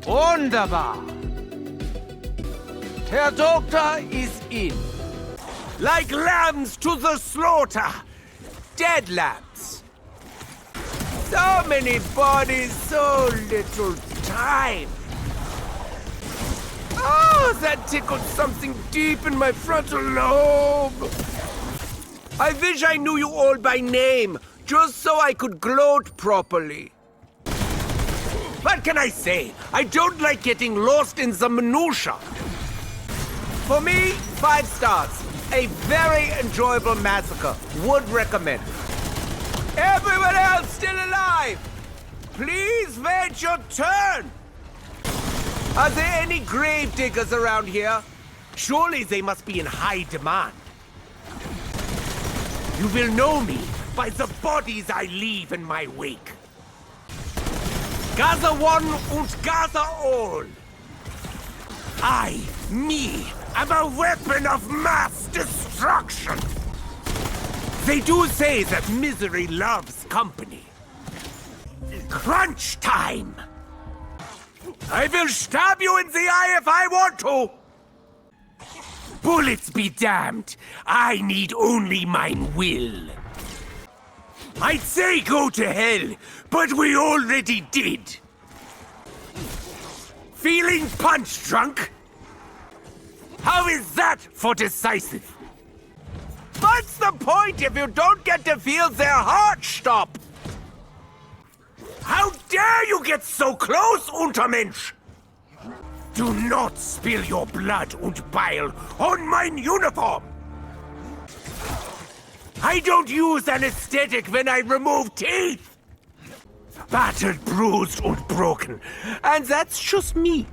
Wunderbar. Herr Doktor is in. Like lambs to the slaughter. Dead lambs. So many bodies, so little time. Oh, that tickled something deep in my frontal lobe. I wish I knew you all by name, just so I could gloat properly. What can I say? I don't like getting lost in the minutiae. For me, 5 stars. A very enjoyable massacre. Would recommend. Everyone else still alive! Please wait your turn! Are there any grave diggers around here? Surely they must be in high demand. You will know me by the bodies I leave in my wake. Gather one and gather all. Me, am a weapon of mass destruction. They do say that misery loves company. Crunch time! I will stab you in the eye if I want to! Bullets be damned, I need only mine will. I'd say go to hell, but we already did. Feeling punch drunk? How is that for decisive? What's the point if you don't get to feel their heart stop? How dare you get so close, Untermensch! Do not spill your blood and bile on mine uniform! I don't use anesthetic when I remove teeth! Battered, bruised, and broken. And that's just me.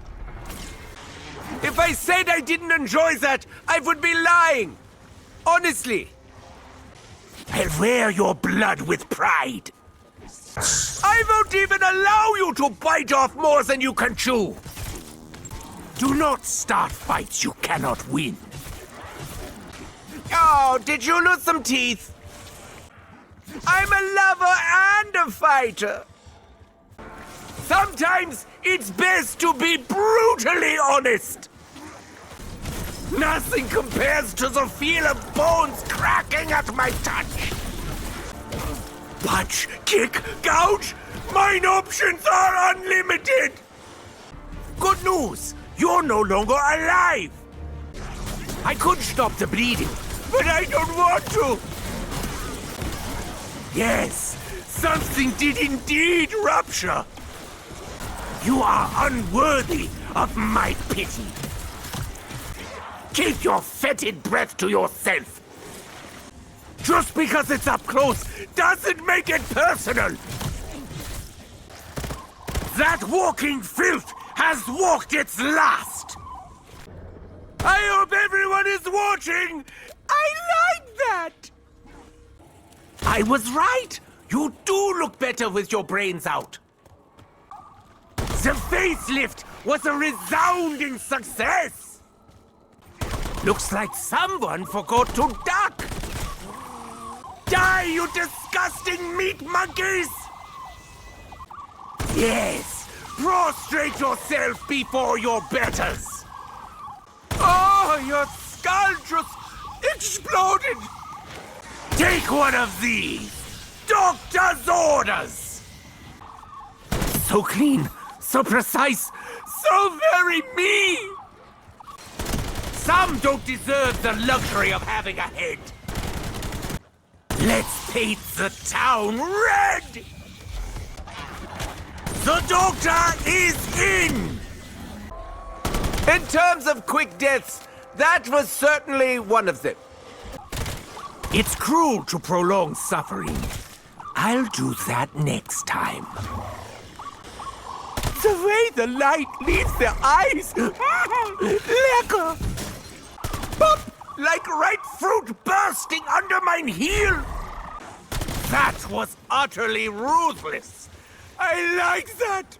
If I said I didn't enjoy that, I would be lying. Honestly. I'll wear your blood with pride. I won't even allow you to bite off more than you can chew. Do not start fights you cannot win. Oh, did you lose some teeth? I'm a lover and a fighter. Sometimes it's best to be brutally honest. Nothing compares to the feel of bones cracking at my touch. Punch, kick, gouge, mine options are unlimited. Good news, you're no longer alive. I could stop the bleeding, but I don't want to. Yes, something did indeed rupture. You are unworthy of my pity. Keep your fetid breath to yourself. Just because it's up close doesn't make it personal. That walking filth has walked its last. I hope everyone is watching. I like that. I was right. You do look better with your brains out. The facelift was a resounding success. Looks like someone forgot to duck. Die, you disgusting meat monkeys! Yes, prostrate yourself before your betters. Oh, your skull just exploded. Take one of these. Doctor's orders. So clean, so precise, so very me. Some don't deserve the luxury of having a head. Let's paint the town red! The doctor is in! In terms of quick deaths, that was certainly one of them. It's cruel to prolong suffering. I'll do that next time. The way the light leaves their eyes! Lecker! Pop! Like ripe fruit bursting under mine heel! That was utterly ruthless! I like that!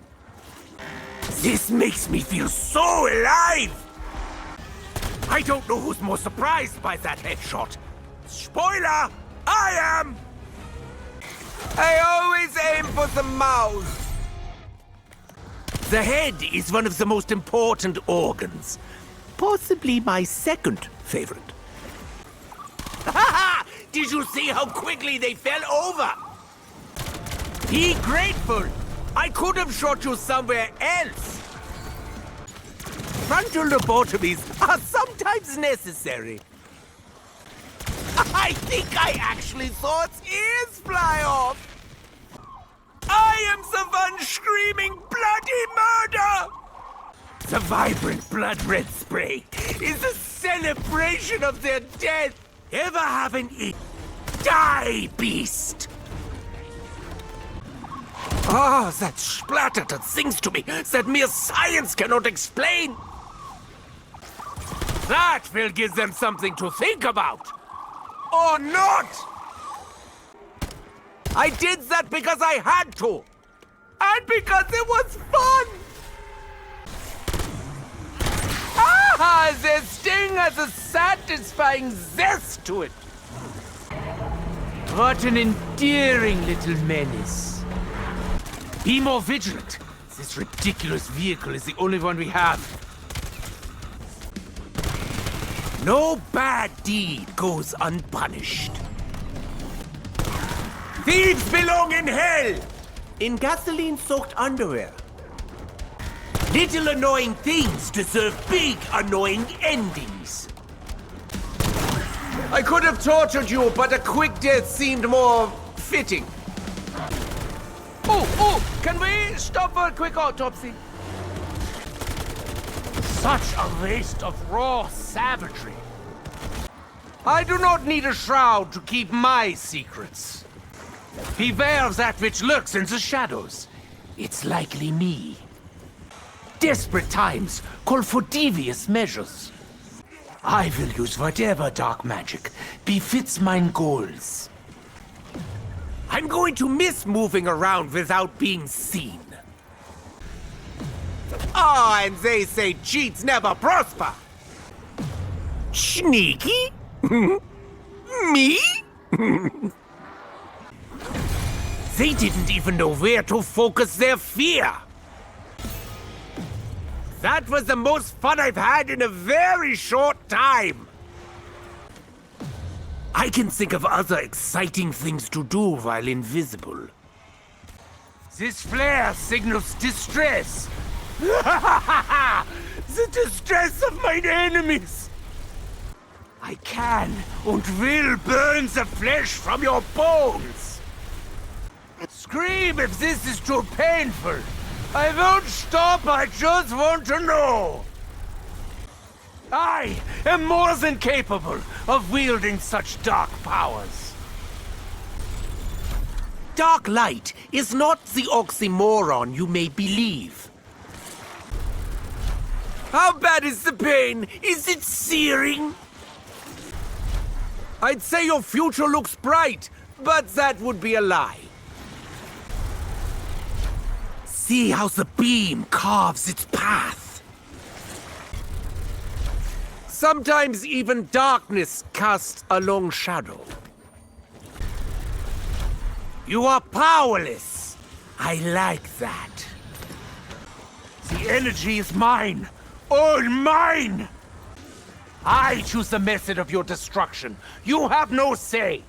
This makes me feel so alive! I don't know who's more surprised by that headshot. Spoiler! I am! I always aim for the mouth. The head is one of the most important organs. Possibly my second favorite. Did you see how quickly they fell over? Be grateful. I could have shot you somewhere else. Frontal lobotomies are sometimes necessary. I think I actually saw its ears fly off. I am the one screaming bloody murder! The vibrant blood-red spray is a celebration of their death. Ever have an die, beast? Ah, that splatter that sings to me that mere science cannot explain. That will give them something to think about. Or not! I did that because I had to. And because it was fun! Ah, their sting has a satisfying zest to it. What an endearing little menace. Be more vigilant. This ridiculous vehicle is the only one we have. No bad deed goes unpunished. Thieves belong in hell! In gasoline-soaked underwear. Little annoying things deserve big, annoying endings. I could have tortured you, but a quick death seemed more fitting. Oh, can we stop for a quick autopsy? Such a waste of raw savagery. I do not need a shroud to keep my secrets. Beware of that which lurks in the shadows. It's likely me. Desperate times call for devious measures. I will use whatever dark magic befits mine goals. I'm going to miss moving around without being seen. Ah, and they say cheats never prosper. Sneaky? Me? They didn't even know where to focus their fear. That was the most fun I've had in a very short time. I can think of other exciting things to do while invisible. This flare signals distress. The distress of mine enemies. I can and will burn the flesh from your bones. Scream if this is too painful. I won't stop, I just want to know. I am more than capable of wielding such dark powers. Dark light is not the oxymoron you may believe. How bad is the pain? Is it searing? I'd say your future looks bright, but that would be a lie. See how the beam carves its path. Sometimes even darkness casts a long shadow. You are powerless. I like that. The energy is mine. All mine! I choose the method of your destruction. You have no say.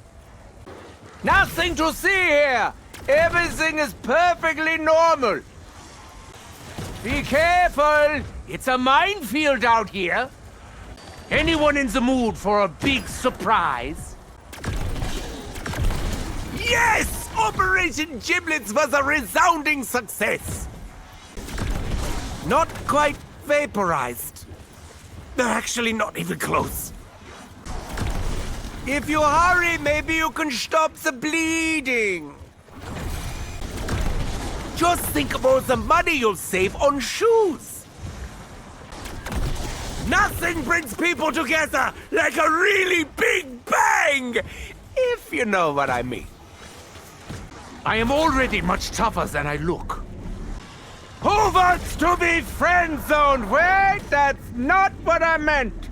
Nothing to see here. Everything is perfectly normal. Be careful! It's a minefield out here. Anyone in the mood for a big surprise? Yes! Operation Giblets was a resounding success. Not quite vaporized. Actually, not even close. If you hurry, maybe you can stop the bleeding. Just think about the money you'll save on shoes. Nothing brings people together like a really big bang, if you know what I mean. I am already much tougher than I look. Who wants to be friend-zoned? Wait, that's not what I meant.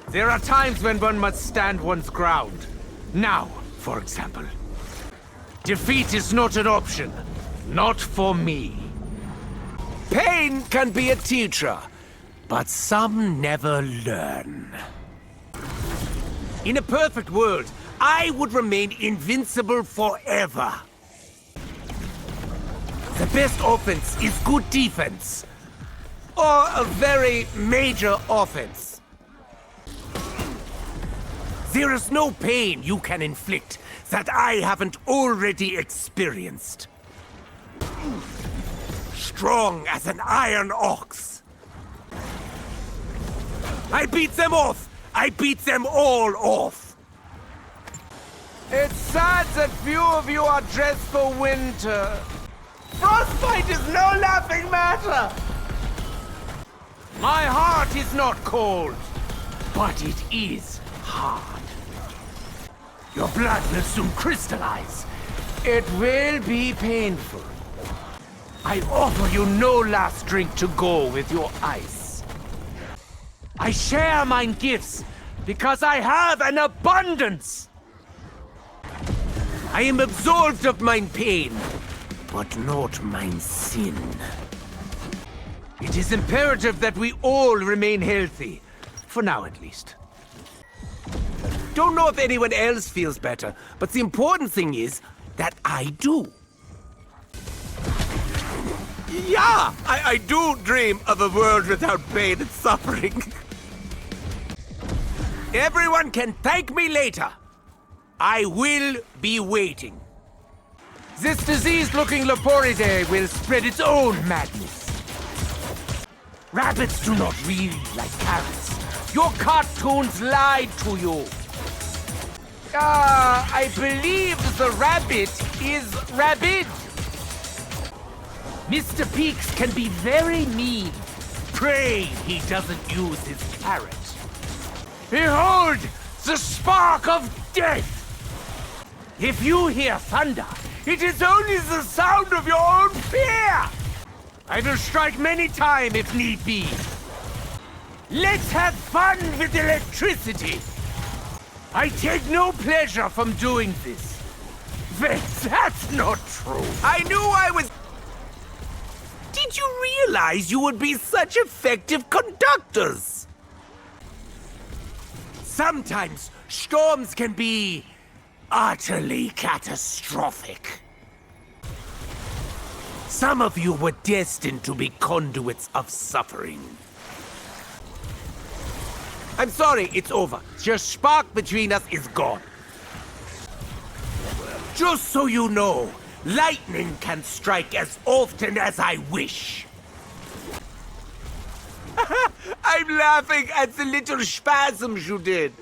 There are times when one must stand one's ground. Now, for example. Defeat is not an option. Not for me. Pain can be a teacher, but some never learn. In a perfect world, I would remain invincible forever. The best offense is good defense. Or a very major offense. There is no pain you can inflict that I haven't already experienced. Strong as an iron ox. I beat them off! I beat them all off! It's sad that few of you are dressed for winter. Frostbite is no laughing matter! My heart is not cold, but it is hard. Your blood will soon crystallize. It will be painful. I offer you no last drink to go with your ice. I share mine gifts because I have an abundance. I am absolved of mine pain, but not mine sin. It is imperative that we all remain healthy, for now at least. Don't know if anyone else feels better, but the important thing is that I do. Yeah, I do dream of a world without pain and suffering. Everyone can thank me later. I will be waiting. This diseased-looking Leporidae will spread its own madness. Rabbits do not really like carrots. Your cartoons lied to you. I believe the rabbit is rabid. Mr. Peaks can be very mean. Pray he doesn't use his carrot. Behold, the spark of death! If you hear thunder, it is only the sound of your own fear! I will strike many times if need be. Let's have fun with electricity! I take no pleasure from doing this. Wait, that's not true. I knew I was... Did you realize you would be such effective conductors? Sometimes storms can be utterly catastrophic. Some of you were destined to be conduits of suffering. I'm sorry, it's over. Your spark between us is gone. Just so you know, lightning can strike as often as I wish. I'm laughing at the little spasms you did.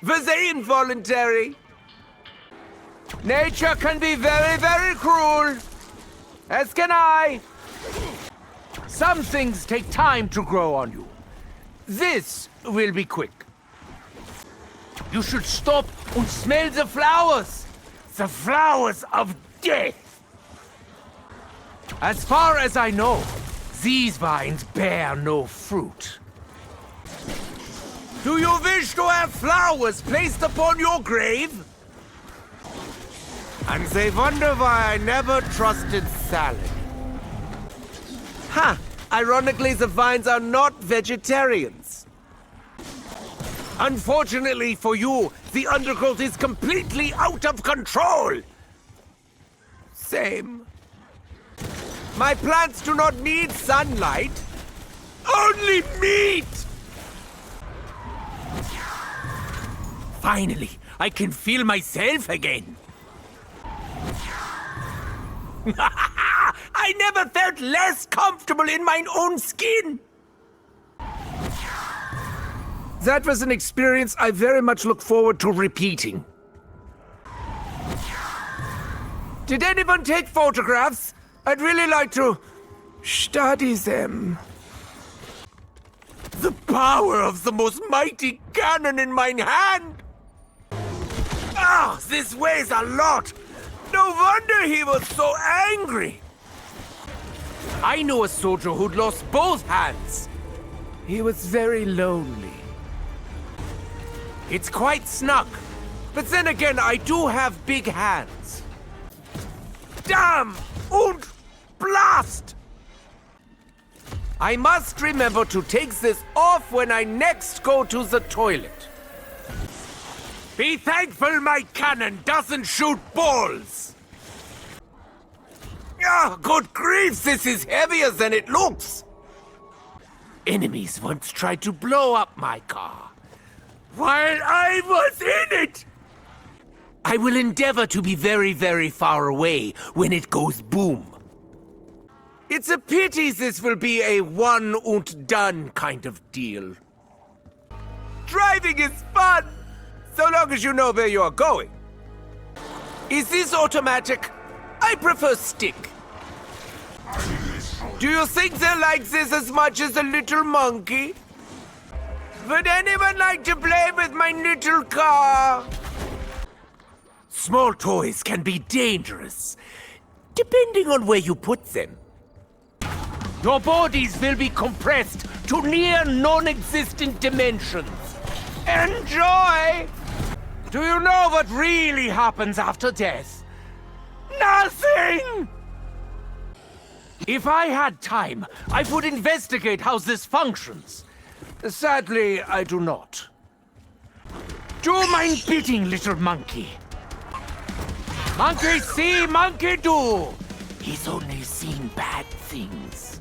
Were they involuntary? Nature can be very, very cruel. As can I. Some things take time to grow on you. This will be quick. You should stop and smell the flowers. The flowers of death. As far as I know, these vines bear no fruit. Do you wish to have flowers placed upon your grave? And they wonder why I never trusted salad. Ha! Ironically, the vines are not vegetarians. Unfortunately for you, the undergrowth is completely out of control. Same. My plants do not need sunlight. Only meat! Finally, I can feel myself again. I never felt less comfortable in my own skin. That was an experience I very much look forward to repeating. Did anyone take photographs? I'd really like to study them. The power of the most mighty cannon in mine hand! Ah, this weighs a lot! No wonder he was so angry! I know a soldier who'd lost both hands. He was very lonely. It's quite snug. But then again, I do have big hands. Damn! Und blast! I must remember to take this off when I next go to the toilet. Be thankful my cannon doesn't shoot balls! Ah, good grief, this is heavier than it looks! Enemies once tried to blow up my car, while I was in it! I will endeavor to be very, very far away when it goes boom. It's a pity this will be a one and done kind of deal. Driving is fun, so long as you know where you're going. Is this automatic? I prefer stick. Do you think they like this as much as the little monkey? Would anyone like to play with my little car? Small toys can be dangerous, depending on where you put them. Your bodies will be compressed to near non-existent dimensions. Enjoy! Do you know what really happens after death? Nothing! If I had time, I would investigate how this functions. Sadly, I do not. Do my bidding, little monkey. Monkey see, monkey do. He's only seen bad things.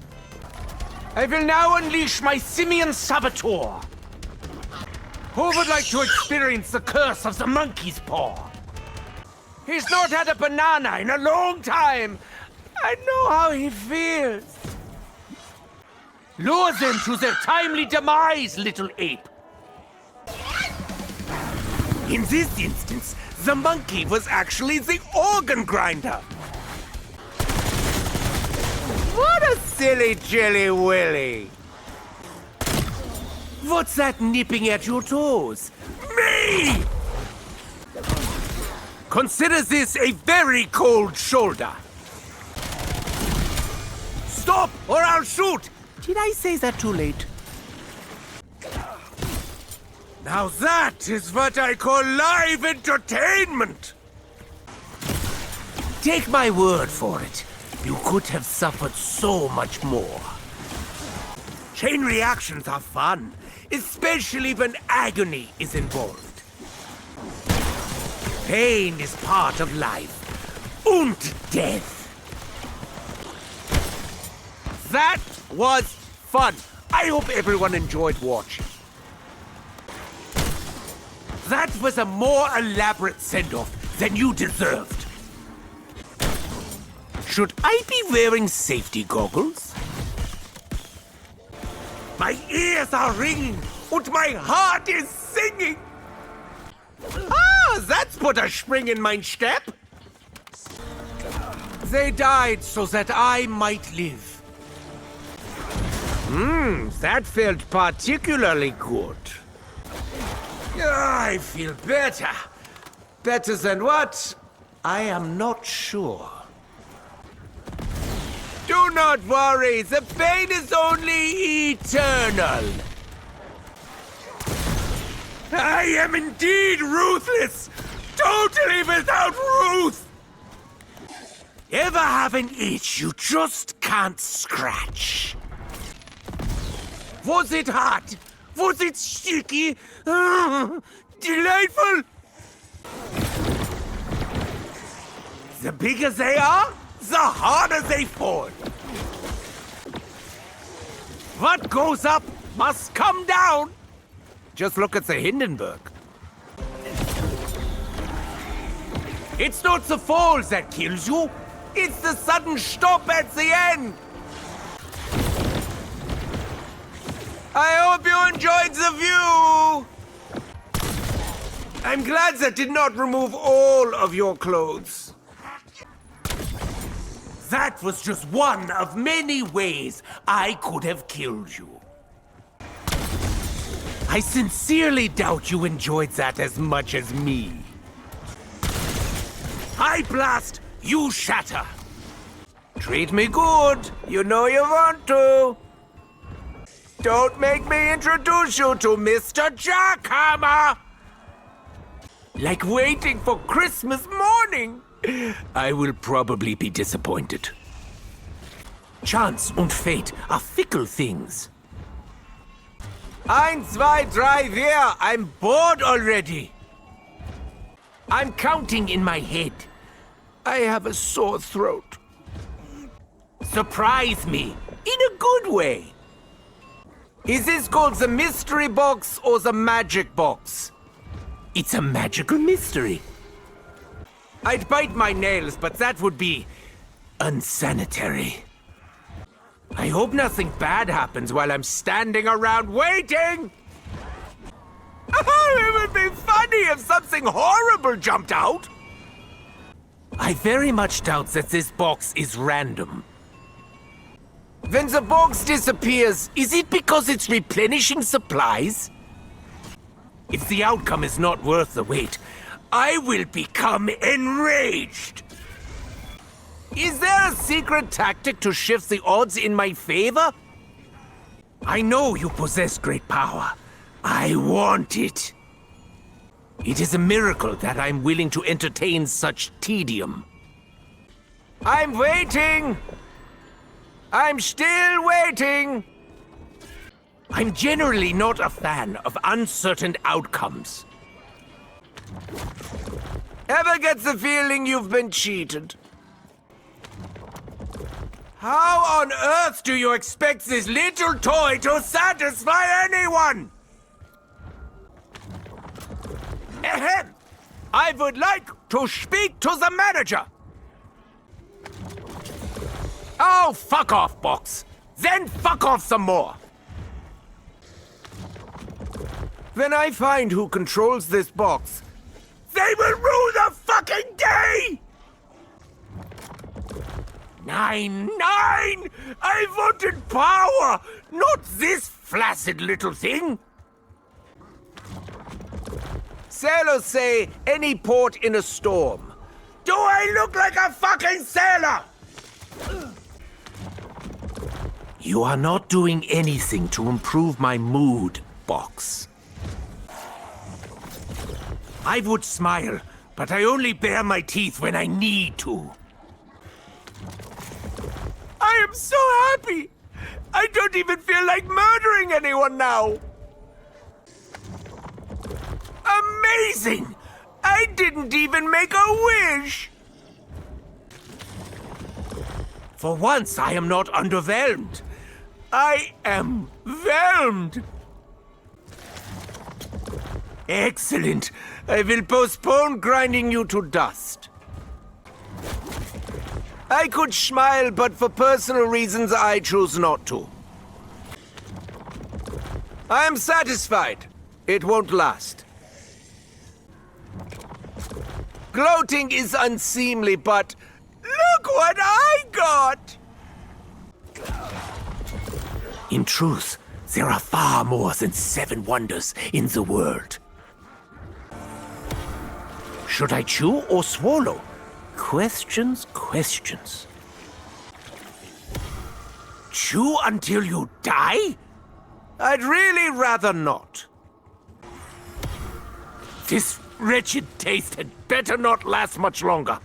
I will now unleash my simian saboteur. Who would like to experience the curse of the monkey's paw? He's not had a banana in a long time. I know how he feels. Lure them to their timely demise, little ape. In this instance, the monkey was actually the organ grinder. What a silly Jelly Willy! What's that nipping at your toes? Me! Consider this a very cold shoulder. Stop, or I'll shoot! Did I say that too late? Now that is what I call live entertainment! Take my word for it. You could have suffered so much more. Chain reactions are fun, especially when agony is involved. Pain is part of life, and death. That was fun. I hope everyone enjoyed watching. That was a more elaborate send-off than you deserved. Should I be wearing safety goggles? My ears are ringing and my heart is singing. Ah, that's put a spring in mein step. They died so that I might live. That felt particularly good. I feel better. Better than what? I am not sure. Do not worry, the pain is only eternal. I am indeed ruthless, totally without ruth. Ever have an itch you just can't scratch? Was it hot? Was it sticky? Delightful! The bigger they are, the harder they fall. What goes up must come down. Just look at the Hindenburg. It's not the fall that kills you. It's the sudden stop at the end. I hope you enjoyed the view. I'm glad that did not remove all of your clothes. That was just one of many ways I could have killed you. I sincerely doubt you enjoyed that as much as me. I blast, you shatter. Treat me good. You know you want to. Don't make me introduce you to Mr. Jackhammer. Like waiting for Christmas morning. I will probably be disappointed. Chance and fate are fickle things. 1, 2, 3, 4. I'm bored already. I'm counting in my head. I have a sore throat. Surprise me, in a good way. Is this called the mystery box or the magic box? It's a magical mystery. I'd bite my nails, but that would be unsanitary. I hope nothing bad happens while I'm standing around waiting! Oh, it would be funny if something horrible jumped out! I very much doubt that this box is random. When the box disappears, Is it because it's replenishing supplies? If the outcome is not worth the wait, I will become enraged! is there a secret tactic to shift the odds in my favor? I know you possess great power. I want it. It is a miracle that I'm willing to entertain such tedium. I'm waiting! I'm still waiting! I'm generally not a fan of uncertain outcomes. Ever get the feeling you've been cheated? How on earth do you expect this little toy to satisfy anyone? Ahem! I would like to speak to the manager! Oh, fuck off, box. Then fuck off some more! When I find who controls this box, they will rule the fucking day! 9. I wanted power, not this flaccid little thing! Sailors say any port in a storm. Do I look like a fucking sailor? You are not doing anything to improve my mood, box. I would smile, but I only bare my teeth when I need to. I am so happy! I don't even feel like murdering anyone now! Amazing! I didn't even make a wish! For once, I am not underwhelmed. I am whelmed! Excellent! I will postpone grinding you to dust. I could smile, but for personal reasons I choose not to. I am satisfied. It won't last. Gloating is unseemly, but look what I got! In truth, there are far more than 7 wonders in the world. Should I chew or swallow? Questions. Chew until you die? I'd really rather not. This wretched taste had better not last much longer.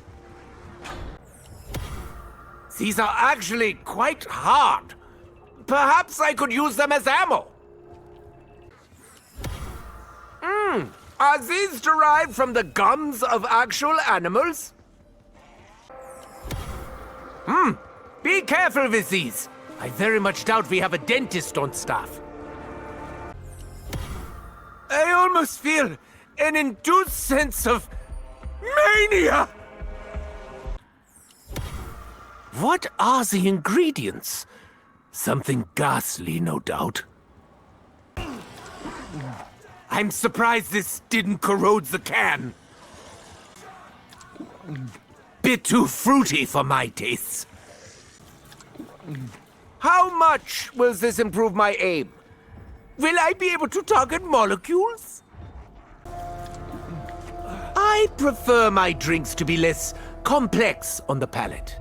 These are actually quite hard. Perhaps I could use them as ammo. Are these derived from the gums of actual animals? Be careful with these. I very much doubt we have a dentist on staff. I almost feel an induced sense of mania. What are the ingredients? Something ghastly, no doubt. I'm surprised this didn't corrode the can. Bit too fruity for my tastes. How much will this improve my aim? Will I be able to target molecules? I prefer my drinks to be less complex on the palate.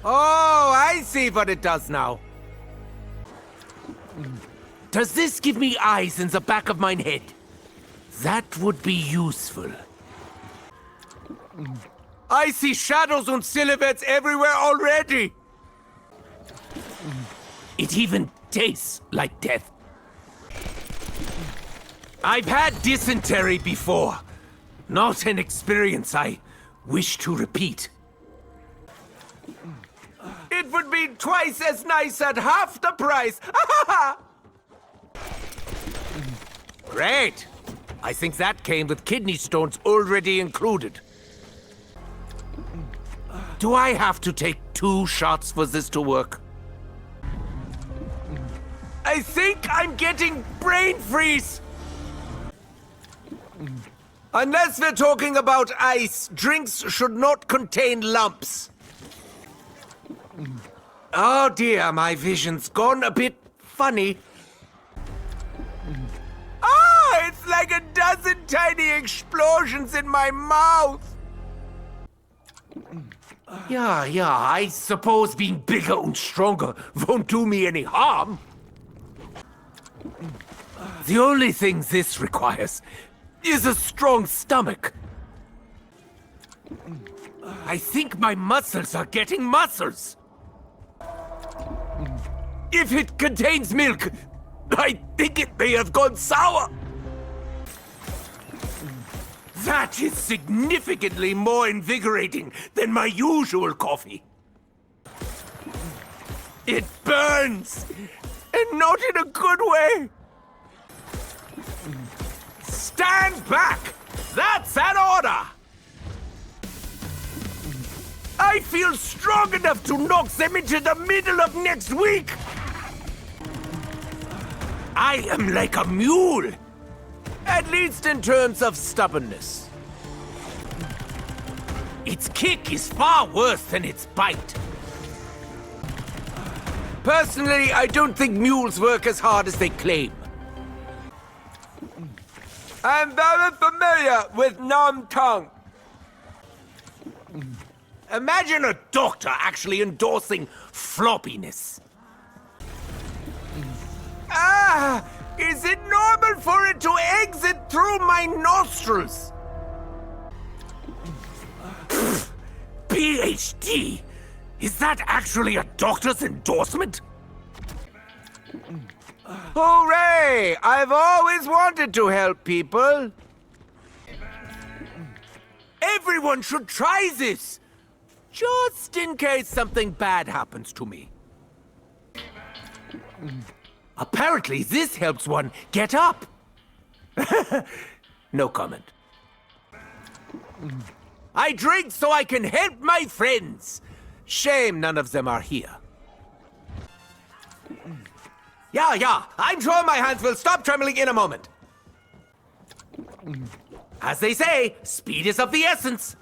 Oh, I see what it does now. Does this give me eyes in the back of my head? That would be useful. I see shadows and silhouettes everywhere already. It even tastes like death. I've had dysentery before. Not an experience I wish to repeat. It would be twice as nice at half the price. Great. I think that came with kidney stones already included. Do I have to take 2 shots for this to work? I think I'm getting brain freeze. Unless we're talking about ice, drinks should not contain lumps. Oh dear, my vision's gone a bit funny. Ah, it's like a dozen tiny explosions in my mouth. Yeah, I suppose being bigger and stronger won't do me any harm. The only thing this requires is a strong stomach. I think my muscles are getting muscles. If it contains milk, I think it may have gone sour. That is significantly more invigorating than my usual coffee. It burns, and not in a good way. Stand back! That's an order! I feel strong enough to knock them into the middle of next week! I am like a mule! At least in terms of stubbornness. Its kick is far worse than its bite. Personally, I don't think mules work as hard as they claim. I'm very familiar with numb tongue. Imagine a doctor actually endorsing floppiness. Ah! Is it normal for it to exit through my nostrils? PhD? Is that actually a doctor's endorsement? Hooray! I've always wanted to help people. Everyone should try this! Just in case something bad happens to me. Apparently, this helps one get up. No comment. I drink so I can help my friends. Shame none of them are here. Yeah, I'm sure my hands will stop trembling in a moment. As they say, speed is of the essence.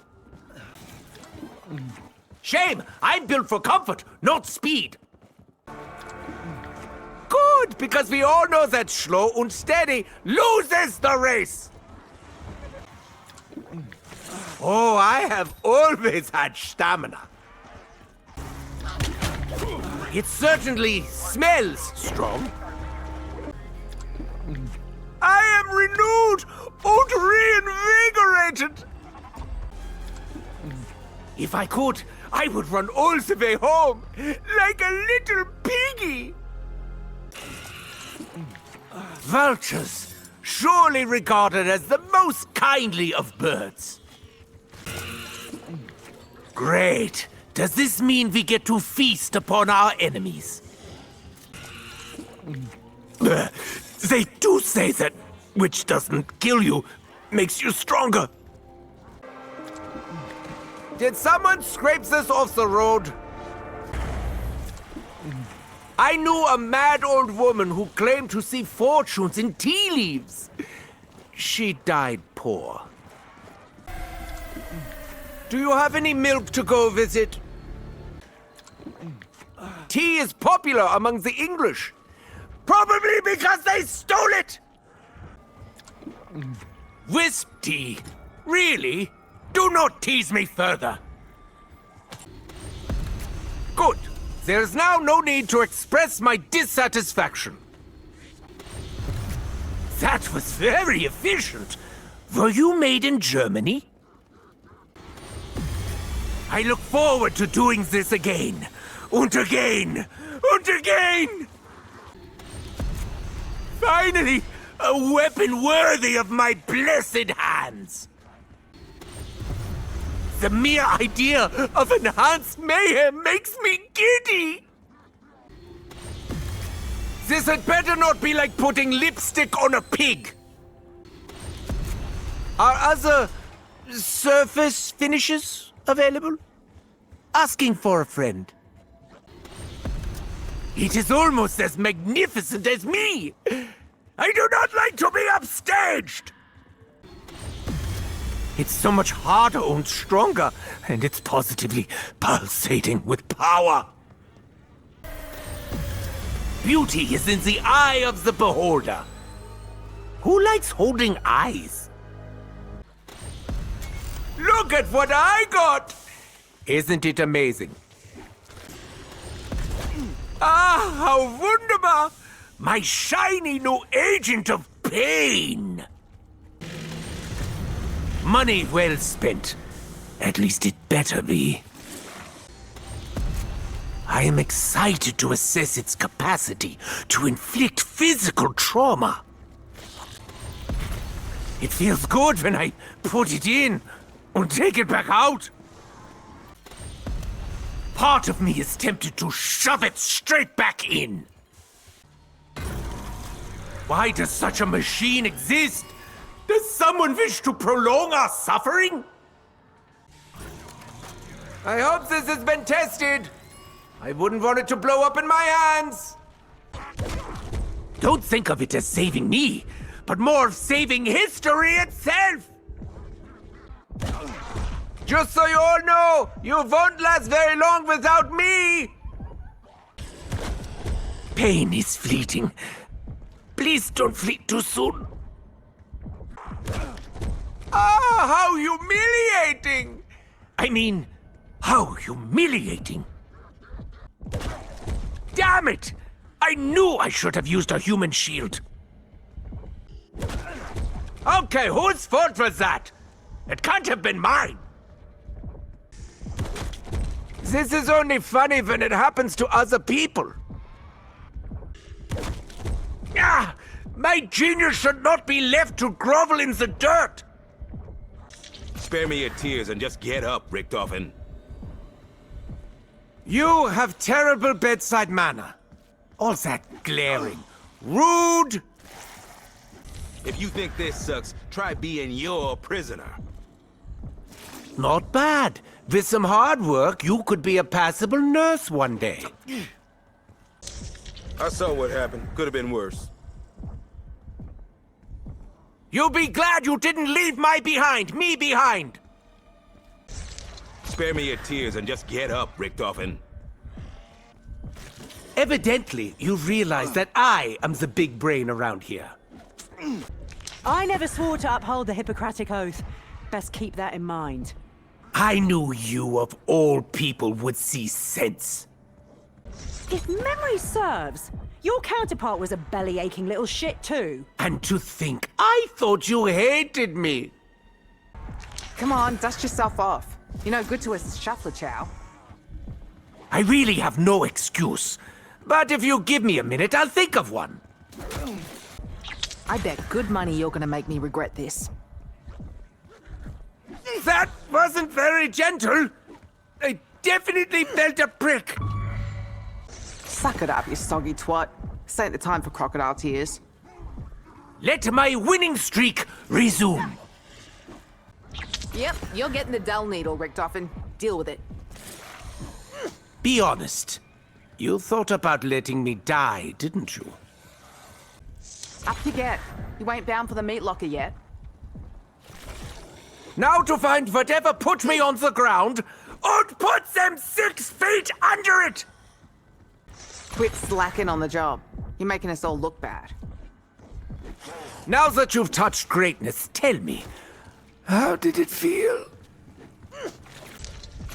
Shame, I'm built for comfort, not speed. Good, because we all know that slow and steady loses the race. Oh, I have always had stamina. It certainly smells strong. I am renewed and reinvigorated. If I could, I would run all the way home like a little piggy. vultures, surely regarded as the most kindly of birds. Great. Does this mean we get to feast upon our enemies? They do say that which doesn't kill you makes you stronger. Did someone scrape this off the road? I knew a mad old woman who claimed to see fortunes in tea leaves. She died poor. Do you have any milk to go visit? Tea is popular among the English. Probably because they stole it! Wisp tea? Really? Do not tease me further. Good. There's now no need to express my dissatisfaction. That was very efficient. Were you made in Germany? I look forward to doing this again. And again. And again! Finally, a weapon worthy of my blessed hands. The mere idea of enhanced mayhem makes me giddy. This had better not be like putting lipstick on a pig. Are other surface finishes available? Asking for a friend. It is almost as magnificent as me. I do not like to be upstaged. It's so much harder and stronger, and it's positively pulsating with power. Beauty is in the eye of the beholder. Who likes holding eyes? Look at what I got! Isn't it amazing? Ah, how wunderbar! My shiny new agent of pain! Money well spent. At least it better be. I am excited to assess its capacity to inflict physical trauma. It feels good when I put it in and take it back out. Part of me is tempted to shove it straight back in. Why does such a machine exist? Does someone wish to prolong our suffering? I hope this has been tested. I wouldn't want it to blow up in my hands. Don't think of it as saving me, but more of saving history itself! Just so you all know, you won't last very long without me! Pain is fleeting. Please don't flee too soon. Ah, how humiliating! I mean, how humiliating. Damn it! I knew I should have used a human shield. Okay, whose fault was that? It can't have been mine. This is only funny when it happens to other people. Ah! My genius should not be left to grovel in the dirt! Spare me your tears and just get up, Richtofen. You have terrible bedside manner. All that glaring. Rude! If you think this sucks, try being your prisoner. Not bad. With some hard work, you could be a passable nurse one day. I saw what happened. Could have been worse. You'll be glad you didn't leave me behind! Spare me your tears and just get up, Richtofen. Evidently, you realize that I am the big brain around here. I never swore to uphold the Hippocratic Oath. Best keep that in mind. I knew you, of all people, would see sense. If memory serves, your counterpart was a belly-aching little shit too. And to think, I thought you hated me. Come on, dust yourself off. You're no good to us, shuffler chow. I really have no excuse. But if you give me a minute, I'll think of one. I bet good money you're gonna make me regret this. That wasn't very gentle. I definitely felt a prick. Suck it up, you soggy twat. This ain't the time for crocodile tears. Let my winning streak resume. Yep, you're getting the dull needle, Richtofen. Deal with it. Be honest. You thought about letting me die, didn't you? Up you get. You ain't bound for the meat locker yet. Now to find whatever put me on the ground, and put them 6 feet under it! Quit slacking on the job. You're making us all look bad. Now that you've touched greatness, tell me, how did it feel?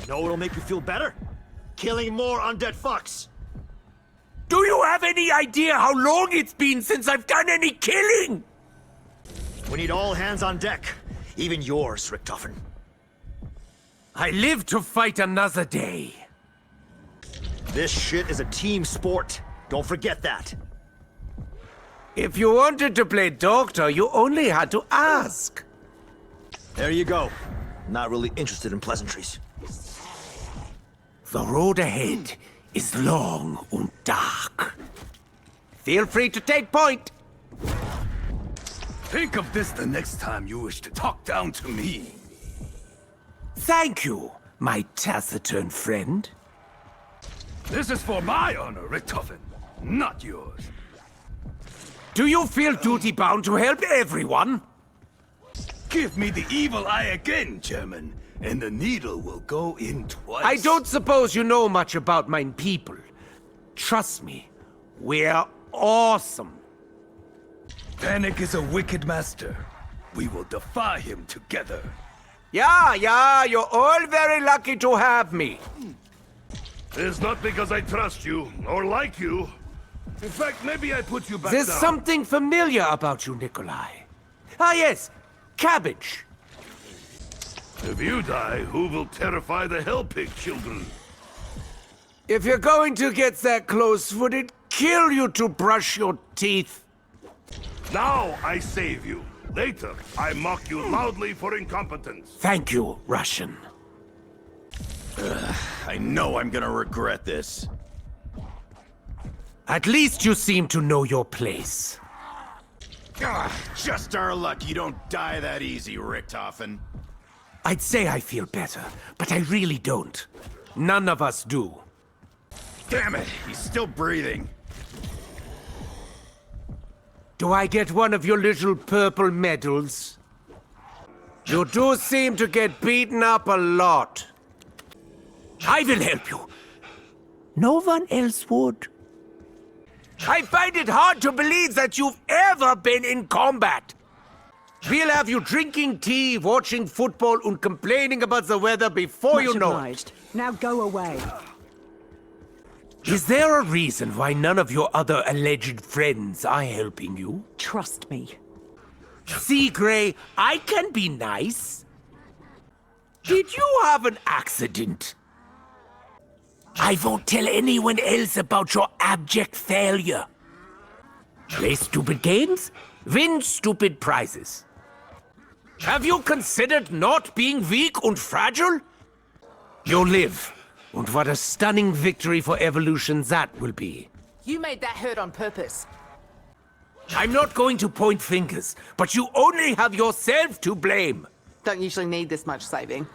Know what'll make you feel better? Killing more undead fucks. Do you have any idea how long it's been since I've done any killing? We need all hands on deck. Even yours, Richtofen. I live to fight another day. This shit is a team sport. Don't forget that. If you wanted to play doctor, you only had to ask. There you go. Not really interested in pleasantries. The road ahead is long and dark. Feel free to take point. Think of this the next time you wish to talk down to me. Thank you, my taciturn friend. This is for my honor, Richtofen, not yours. Do you feel duty-bound to help everyone? Give me the evil eye again, German, and the needle will go in twice. I don't suppose you know much about mine people. Trust me, we're awesome. Panic is a wicked master. We will defy him together. Yeah, you're all very lucky to have me. It's not because I trust you, or like you. In fact, maybe I put you back There's down. something familiar about you, Nikolai. Ah, yes, cabbage. If you die, who will terrify the Hell Pig children? If you're going to get that close, would it kill you to brush your teeth? Now I save you. Later, I mock you loudly for incompetence. Thank you, Russian. I know I'm gonna regret this. At least you seem to know your place. Just our luck you don't die that easy, Richtofen. I'd say I feel better, but I really don't. None of us do. Damn it, he's still breathing. Do I get one of your little purple medals? You do seem to get beaten up a lot. I will help you. No one else would. I find it hard to believe that you've ever been in combat. We'll have you drinking tea, watching football, and complaining about the weather before Much you know it. obliged. Now go away. Is there a reason why none of your other alleged friends are helping you? Trust me. See, Gray, I can be nice. Did you have an accident? I won't tell anyone else about your abject failure. Play stupid games, win stupid prizes. Have you considered not being weak and fragile? You'll live, and what a stunning victory for evolution that will be. You made that hurt on purpose. I'm not going to point fingers, but you only have yourself to blame. Don't usually need this much saving.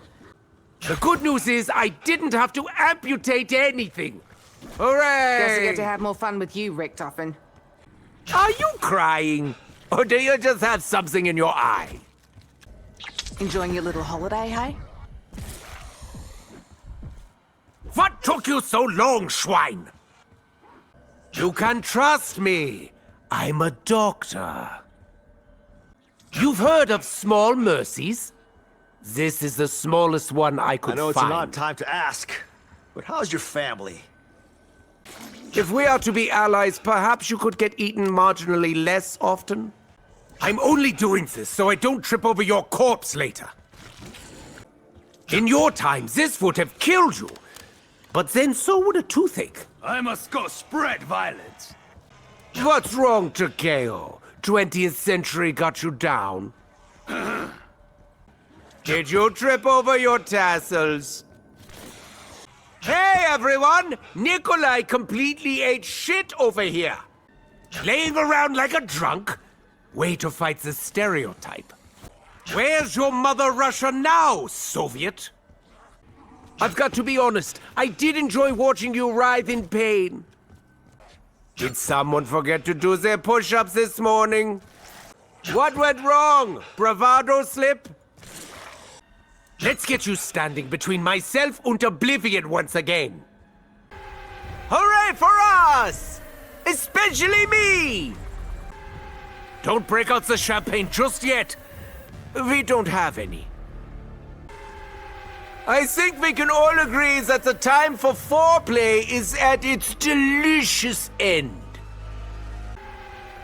The good news is I didn't have to amputate anything. Hooray! Guess I get to have more fun with you, Richtofen. Are you crying? Or do you just have something in your eye? Enjoying your little holiday, hey? What took you so long, swine? You can trust me. I'm a doctor. You've heard of small mercies? This is the smallest one I could I know it's find. an odd time to ask, but how's your family? If we are to be allies, perhaps you could get eaten marginally less often? I'm only doing this so I don't trip over your corpse later. In your times, this would have killed you. But then so would a toothache. I must go spread violence. What's wrong, Takeo? 20th century got you down? Did you trip over your tassels? Hey, everyone! Nikolai completely ate shit over here. Laying around like a drunk? Way to fight the stereotype. Where's your mother Russia now, Soviet? I've got to be honest, I did enjoy watching you writhe in pain. Did someone forget to do their push-ups this morning? What went wrong? Bravado slip? Let's get you standing between myself and oblivion once again. Hooray for us! Especially me! Don't break out the champagne just yet. We don't have any. I think we can all agree that the time for foreplay is at its delicious end.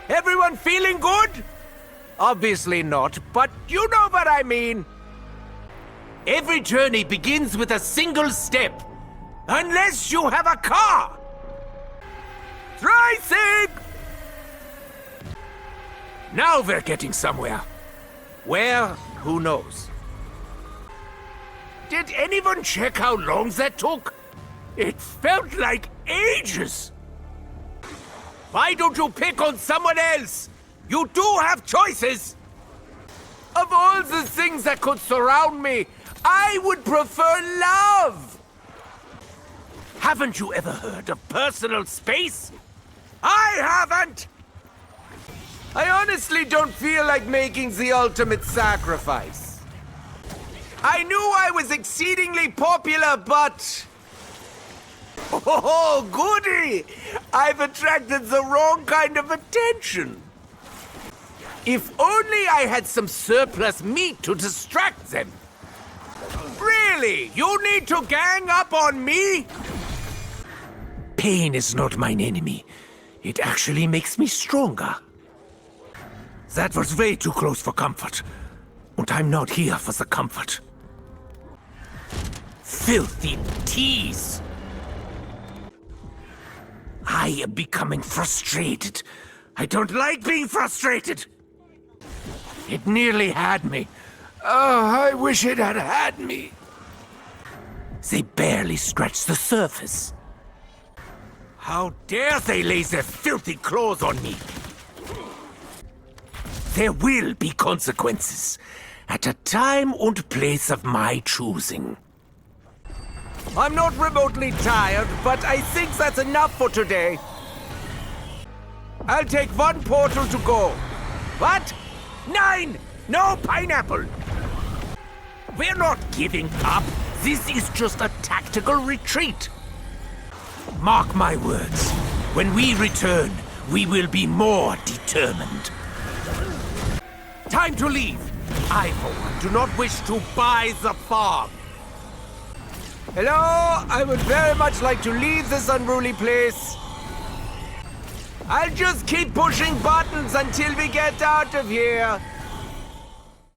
Everyone feeling good? Obviously not, but you know what I mean. Every journey begins with a single step. Unless you have a car! Tricycle! Now we're getting somewhere. Where? Who knows? Did anyone check how long that took? It felt like ages. Why don't you pick on someone else? You do have choices. Of all the things that could surround me, I would prefer love. Haven't you ever heard of personal space? I haven't! I honestly don't feel like making the ultimate sacrifice. I knew I was exceedingly popular, but... Oh, goody! I've attracted the wrong kind of attention. If only I had some surplus meat to distract them. Really? You need to gang up on me? Pain is not mine enemy. It actually makes me stronger. That was way too close for comfort. And I'm not here for the comfort. Filthy tease! I am becoming frustrated. I don't like being frustrated. It nearly had me. Oh, I wish it had had me. They barely scratched the surface. How dare they lay their filthy claws on me? There will be consequences, at a time and place of my choosing. I'm not remotely tired, but I think that's enough for today. I'll take one portal to go. What? 9! No pineapple! We're not giving up. This is just a tactical retreat. Mark my words. When we return, we will be more determined. Time to leave. I, for one, do not wish to buy the farm. Hello? I would very much like to leave this unruly place. I'll just keep pushing buttons until we get out of here.